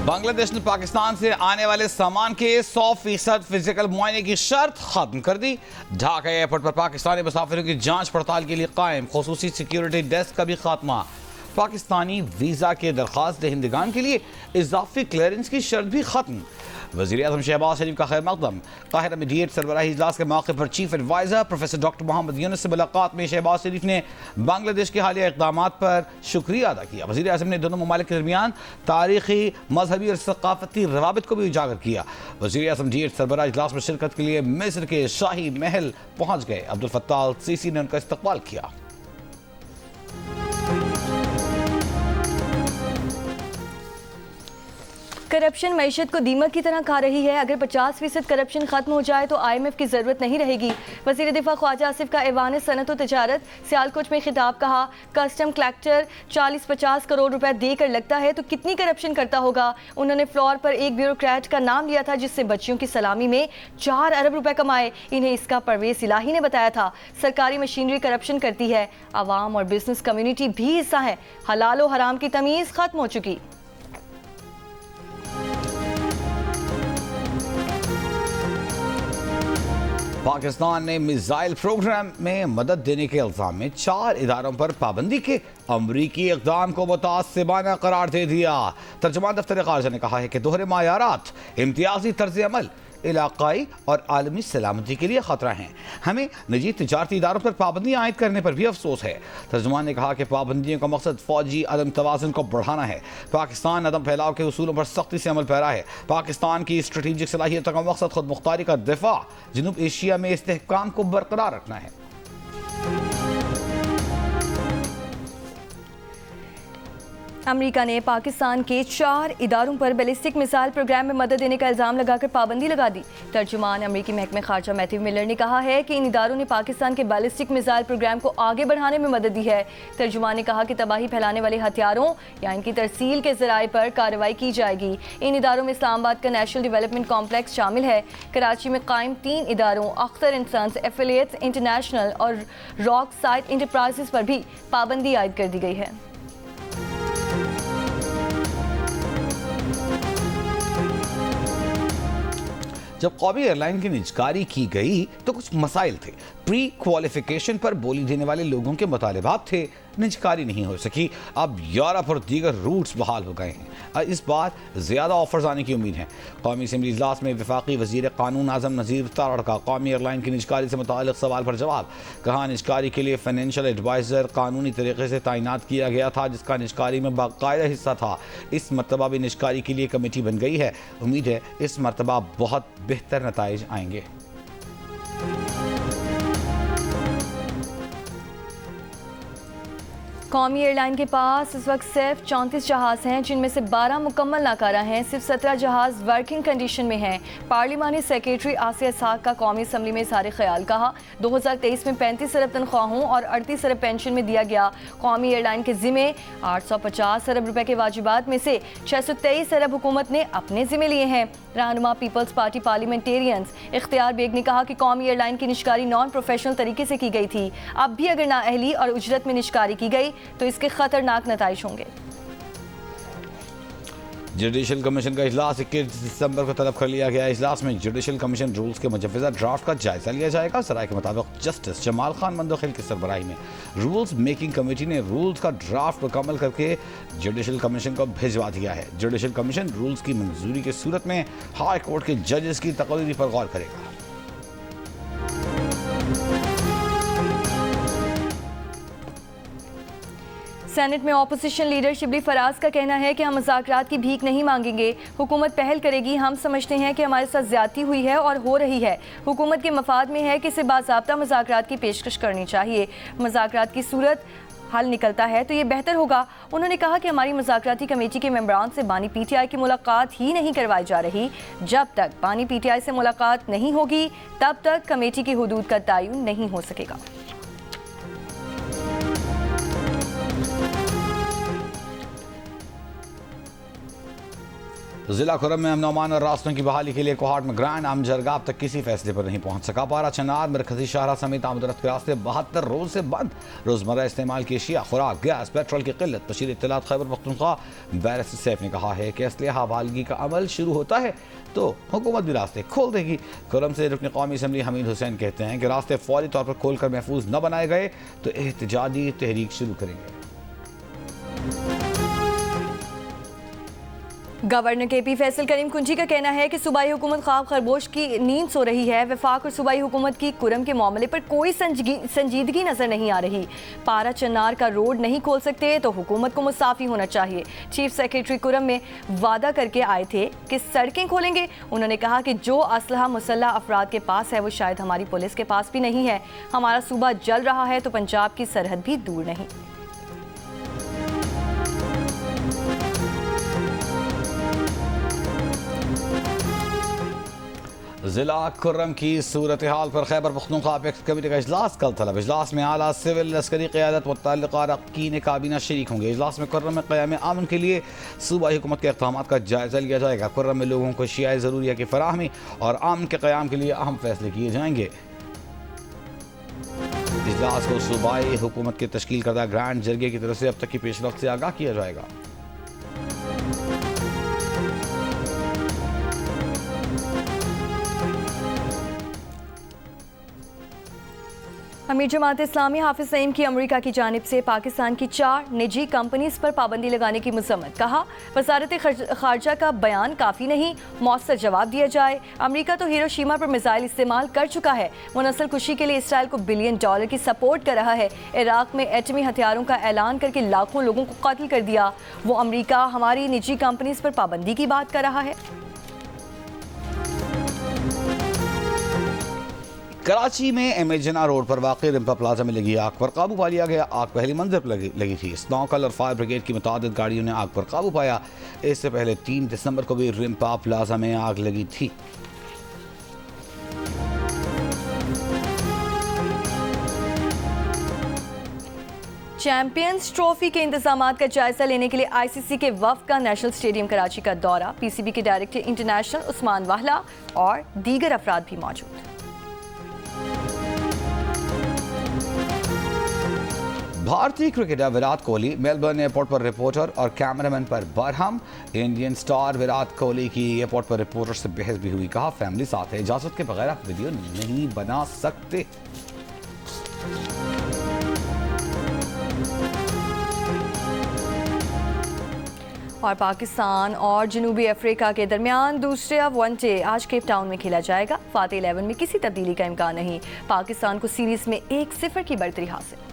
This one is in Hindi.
बांग्लादेश ने पाकिस्तान से आने वाले सामान के 100% फिजिकल मुआयने की शर्त खत्म कर दी। ढाका एयरपोर्ट पर पाकिस्तानी मुसाफिरों की जांच पड़ताल के लिए कायम खुसूसी सिक्योरिटी डेस्क का भी खात्मा। पाकिस्तानी वीजा के दरखास्त दहिंदगान के लिए इजाफी क्लियरेंस की शर्त भी खत्म। वज़ीर आज़म शहबाज शरीफ का खैर मकदम। काहिरा में D8 सरबराही इजलास के मौके पर chief adviser professor doctor Mohammad Yunus से मुलाकात में शहबाज शरीफ ने बांग्लादेश के हालिया इक़दाम पर शुक्रिया अदा किया। वज़ीर आज़म ने दोनों ममालिक के दरमियान तारीखी, मजहबी और सकाफती रवाबित को भी उजागर किया। वज़ीर आज़म D8 सरबराही इजलास में शिरकत के लिए मिस्र के शाही महल पहुँच गए। अब्दुल फत्ताह अल सीसी ने उनका इस्तकबाल किया। करप्शन मईशत को दीमक की तरह खा रही है। अगर 50% करप्शन खत्म हो जाए तो IMF की जरूरत नहीं रहेगी। वज़ीर दिफा ख्वाजा आसिफ का ऐवान सनत व तजारत सियालकोट में खिताब। कहा, कस्टम कलेक्टर 40-50 करोड़ रुपए देकर लगता है तो कितनी करप्शन करता होगा। उन्होंने फ्लोर पर एक ब्यूरोक्रेट का नाम लिया था जिससे बच्चियों की सलामी में 4 अरब रुपए कमाए। इन्हें इसका परवेज इलाही ने बताया था। सरकारी मशीनरी करप्शन करती है। आवाम और बिजनेस कम्युनिटी भी हिस्सा है। हलाल और हराम की तमीज़ खत्म हो चुकी। पाकिस्तान ने मिसाइल प्रोग्राम में मदद देने के इल्जाम में 4 इदारों पर पाबंदी के अमरीकी इक़दाम को मुतासिबाना करार दे दिया। तर्जुमान दफ्तर ख़ारजा ने कहा है कि दोहरे मायारात, इम्तियाजी तर्ज अमल इलाकाई और आलमी सलामती के लिए खतरा हैं। हमें निजी तिजारती इदारों पर पाबंदियाँ आयद करने पर भी अफसोस है। तर्जुमान ने कहा कि पाबंदियों का मकसद फौजी अदम तवाज़ुन को बढ़ाना है। पाकिस्तान अदम फैलाव के उसूलों पर सख्ती से अमल पैरा है। पाकिस्तान की स्ट्रेटेजिक सलाहियतों का मकसद खुद मुख्तारी का दिफा, जनूब एशिया में इस्तेहकाम को बरकरार रखना है। अमेरिका ने पाकिस्तान के 4 इदारों पर बैलिस्टिक मिसाइल प्रोग्राम में मदद देने का इल्ज़ाम लगाकर पाबंदी लगा दी। तर्जुमान अमेरिकी महकमे खारजा मैथ्यू मिलर ने कहा है कि इन इदारों ने पाकिस्तान के बैलिस्टिक मिसाइल प्रोग्राम को आगे बढ़ाने में मदद दी है। तर्जुमान ने कहा कि तबाही फैलाने वाले हथियारों या इनकी तरसील के ज़राए पर कार्रवाई की जाएगी। इन इदारों में इस्लामाबाद का नेशनल डेवलपमेंट कॉम्प्लेक्स शामिल है। कराची में कायम 3 इदारों Akhtar and sons, affiliates international और रॉक साइट इंटरप्राइजेस पर भी पाबंदी आयद कर दी गई है। जब कौमी एयरलाइन की निजकारी की गई तो कुछ मसाइल थे। प्री क्वालिफिकेशन पर बोली देने वाले लोगों के मुतालिबात थे, निजकारी नहीं हो सकी। अब यूरोप और दीगर रूट्स बहाल हो गए हैं। इस बार ज़्यादा ऑफर्स आने की उम्मीद है। कौमी असम्बली इजलास में वफाकी वज़ीर कानून आज़म नज़ीर तारड़ का कौमी एयरलाइन की निजकारी से मुताल्लिक़ सवाल पर जवाब। कहा, निजकारी के लिए फाइनेंशियल एडवाइज़र कानूनी तरीके से तैनात किया गया था जिसका निजकारी में बाकायदा हिस्सा था। इस मरतबा भी निजकारी के लिए कमेटी बन गई है। उम्मीद है इस मरतबा बहुत बेहतर नताइज आएंगे। कौमी एयरलाइन के पास इस वक्त सिर्फ 34 जहाज़ हैं जिनमें से 12 मुकम्मल नाकारा हैं। सिर्फ 17 जहाज़ वर्किंग कंडीशन में हैं। पार्लिमानी सेक्रेटरी आसिया इसहाक का कौमी असम्बली में इज़हार ख्याल। कहा, 2023 में 35 अरब तनख्वाहों और 38 अरब पेंशन में दिया गया। कौमी एयरलाइन के ज़िम्मे 850 अरब रुपए के वाजिबात में से 623 अरब हुकूमत ने अपने ज़िम्मे लिए हैं। रहनुमा पीपल्स पार्टी पार्लियामेंटेरियंस इख्तियार बेग ने कहा कि कौमी एयरलाइन की निजकारी नॉन प्रोफेशनल तरीके से की गई थी। अब भी अगर नाअहली और उजरत में निजकारी की गई तो इसके खतरनाक नताइज होंगे। जुडिशल कमीशन का इजलास 21 दिसंबर को तलब कर लिया गया। इजलास में जुडिशल कमीशन रूल्स के मुजव्वज़ा ड्राफ्ट का जायजा लिया जाएगा। सराय के मुताबिक जस्टिस जमाल खान मंदोखिल की सरबराही में रूल्स मेकिंग कमेटी ने रूल्स का ड्राफ्ट मुकम्मल करके जुडिशल कमीशन को भिजवा दिया है। जुडिशल कमीशन रूल्स की मंजूरी की सूरत में हाई कोर्ट के जजेस की तकरीर पर गौर करेगा। सेनेट में ऑपोजिशन लीडर शिबली फराज का कहना है कि हम मुज़ाकरात की भीख नहीं मांगेंगे। हुकूमत पहल करेगी। हम समझते हैं कि हमारे साथ ज्यादती हुई है और हो रही है। हुकूमत के मफाद में है कि इसे बाज़ाब्ता मुज़ाकरात की पेशकश करनी चाहिए। मुज़ाकरात की सूरत हल निकलता है तो ये बेहतर होगा। उन्होंने कहा कि हमारी मुज़ाकराती कमेटी के मेंबरान से बानी PTI की मुलाकात ही नहीं करवाई जा रही। जब तक बानी PTI से मुलाकात नहीं होगी तब तक कमेटी की हुदूद का तयन नहीं हो सकेगा। जिला खुर्रम में अमन और रास्तों की बहाली के लिए कोहाट में ग्रैंड आम जरगा अब तक किसी फैसले पर नहीं पहुंच सका। पारा चनार मरकजी शाहरा समेत आमदरफ्त के रास्ते 72 रोज से बंद। रोजमर्रा इस्तेमाल की अशिया, खुराक, गैस, पेट्रोल की किल्लत। बशीर इत्तलात खैबर पख्तूनख्वा बैरिस्टर सैफ ने कहा है कि असलहा हवालगी का अमल शुरू होता है तो हुकूमत भी रास्ते खोल देगी। खुर्रम से रुकन कौमी असम्बली हमीद हुसैन कहते हैं कि रास्ते फौरी तौर पर खोलकर महफूज न बनाए गए तो एहतजाजी तहरीक शुरू करेंगे। गवर्नर केपी फैसल करीम कुंजी का कहना है कि सूबाई हुकूमत ख्वाब खरगोश की नींद सो रही है। वफाक और सूबाई हुकूमत की कुरम के मामले पर कोई संजीदगी नजर नहीं आ रही। पारा चन्नार का रोड नहीं खोल सकते तो हुकूमत को मुसाफी होना चाहिए। चीफ सेक्रेटरी कुरम में वादा करके आए थे कि सड़कें खोलेंगे। उन्होंने कहा कि जो असलहा मुसल्लह अफराद के पास है वो शायद हमारी पुलिस के पास भी नहीं है। हमारा सूबा जल रहा है तो पंजाब की सरहद भी दूर नहीं। जिला खुर्रम की सूरत हाल पर खैबर पख्तूनख्वा अपेक्स कमेटी का इजलास कल तलब। इजलास में आला सिविल लश्करी क़यादत मुतल्लिक़ा अरकान काबीना शरीक होंगे। इजलास में खुर्रम में क़याम अमन के लिए सूबाई हुकूमत के इक़दामात का जायज़ा लिया जाएगा। खुर्रम में लोगों को अशियाए ज़रूरिया की फराहमी और अमन के क़याम के लिए अहम फैसले किए जाएंगे। इजलास को सूबाई हुकूमत के तश्कील करदा ग्रैंड जरगे की तरफ से अब तक की पेशरफ्त से आगाह किया जाएगा। अमीर जमात इस्लामी हाफिज सईद की अमेरिका की जानिब से पाकिस्तान की 4 निजी कंपनीज पर पाबंदी लगाने की मज़म्मत। कहा वज़ारत ख़ारजा का बयान काफ़ी नहीं, मौसर जवाब दिया जाए। अमेरिका तो हिरोशिमा पर मिसाइल इस्तेमाल कर चुका है। वो नस्ल कुशी के लिए इसराइल को $1 बिलियन की सपोर्ट कर रहा है। इराक में एटमी हथियारों का ऐलान करके लाखों लोगों को कत्ल कर दिया। वो अमेरिका हमारी निजी कंपनीज पर पाबंदी की बात कर रहा है। कराची में एमेजना रोड पर वाक़ई रिम्पा प्लाजा में लगी आग पर काबू पा लिया गया। आग पहली मंजिल पर लगी थी। स्नॉकल और फायर ब्रिगेड की मुतादिद गाड़ियों ने आग पर काबू पाया। इससे पहले 3 दिसंबर को भी रिम्पा प्लाजा में आग लगी थी। चैंपियंस ट्रॉफी के इंतजामात का जायजा लेने के लिए आईसीसी के वफ़द का नेशनल स्टेडियम कराची का दौरा। पीसीबी के डायरेक्टर इंटरनेशनल उस्मान वाहला और दीगर अफराद भी मौजूद। भारतीय cricketer Virat Kohli Melbourne airport पर रिपोर्टर और कैमरामैन पर बरहम। इंडियन स्टार विराट कोहली की एयरपोर्ट पर रिपोर्टर से बहस भी हुई। कहा फैमिली साथ है, इजाजत के बगैर आप वीडियो नहीं बना सकते। और पाकिस्तान और जनूबी अफ्रीका के दरमियान दूसरा वनडे आज केप टाउन में खेला जाएगा। फाते 11 में किसी तब्दीली का इम्कान नहीं। पाकिस्तान को सीरीज में 1-0 की बढ़तरी हासिल।